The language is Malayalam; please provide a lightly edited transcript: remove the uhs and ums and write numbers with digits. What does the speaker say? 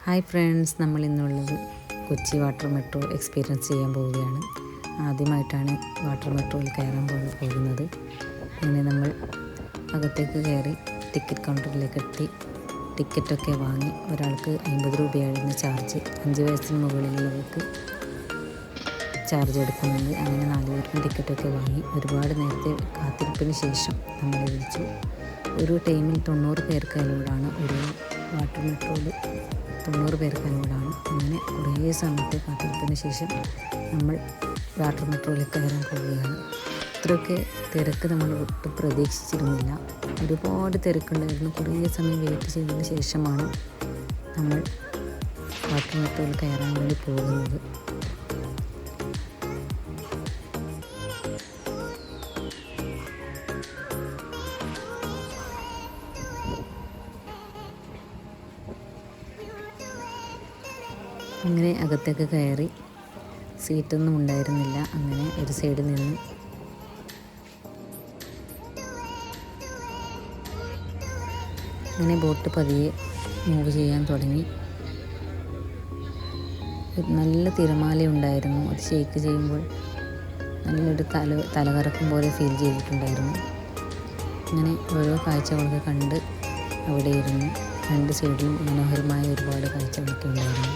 ഹായ് ഫ്രണ്ട്സ്, നമ്മൾ ഇന്നുള്ളത് കൊച്ചി വാട്ടർ മെട്രോ എക്സ്പീരിയൻസ് ചെയ്യാൻ പോവുകയാണ്. ആദ്യമായിട്ടാണ് വാട്ടർ മെട്രോയിൽ കയറാൻ പോകുന്നത്. അങ്ങനെ നമ്മൾ അകത്തേക്ക് കയറി ടിക്കറ്റ് കൗണ്ടറിലേക്ക് എത്തി ടിക്കറ്റൊക്കെ വാങ്ങി. ഒരാൾക്ക് 50 രൂപയായിരുന്നു ചാർജ്. 5 വയസ്സിന് മുകളിലുള്ളവർക്ക് ചാർജ് എടുക്കുന്നുണ്ട്. അങ്ങനെ 4 പേർക്കും ടിക്കറ്റൊക്കെ വാങ്ങി. ഒരുപാട് നേരത്തെ കാത്തിരിപ്പിന് ശേഷം നമ്മളെ വിളിച്ചു. ഒരു ടൈമിൽ 90 പേർക്ക് അലോഡാണ്. ഒരു വാട്ടർ മെട്രോയിൽ 90 പേർക്ക് അലോഡാണ്. അങ്ങനെ കുറേ സമയത്തെ കാത്തിരിപ്പിന് ശേഷം നമ്മൾ വാട്ടർ മെട്രോയിലേക്ക് കയറാൻ പോവുകയാണ്. ഇത്രയൊക്കെ തിരക്ക് നമ്മൾ ഒട്ടും പ്രതീക്ഷിച്ചിരുന്നില്ല. ഒരുപാട് തിരക്കുണ്ടായിരുന്നു. കുറേ സമയം വെയിറ്റ് ചെയ്തതിന് ശേഷമാണ് നമ്മൾ വാട്ടർ മെട്രോയിൽ കയറാൻ വേണ്ടി പോകുന്നത്. അങ്ങനെ അകത്തേക്ക് കയറി. സീറ്റൊന്നും ഉണ്ടായിരുന്നില്ല. അങ്ങനെ ഒരു സൈഡിൽ നിന്ന് അങ്ങനെ ബോട്ട് പതിയെ മൂവ് ചെയ്യാൻ തുടങ്ങി. നല്ല തിരമാല ഉണ്ടായിരുന്നു. അത് ഷേക്ക് ചെയ്യുമ്പോൾ നല്ലൊരു തലകറക്കം പോലെ ഫീൽ ചെയ്തിട്ടുണ്ടായിരുന്നു. അങ്ങനെ ഓരോ കാഴ്ചകളൊക്കെ കണ്ട് അവിടെ ഇരുന്നു. രണ്ട് സൈഡിലും മനോഹരമായ ഒരുപാട് കാഴ്ചകളൊക്കെ ഉണ്ടായിരുന്നു.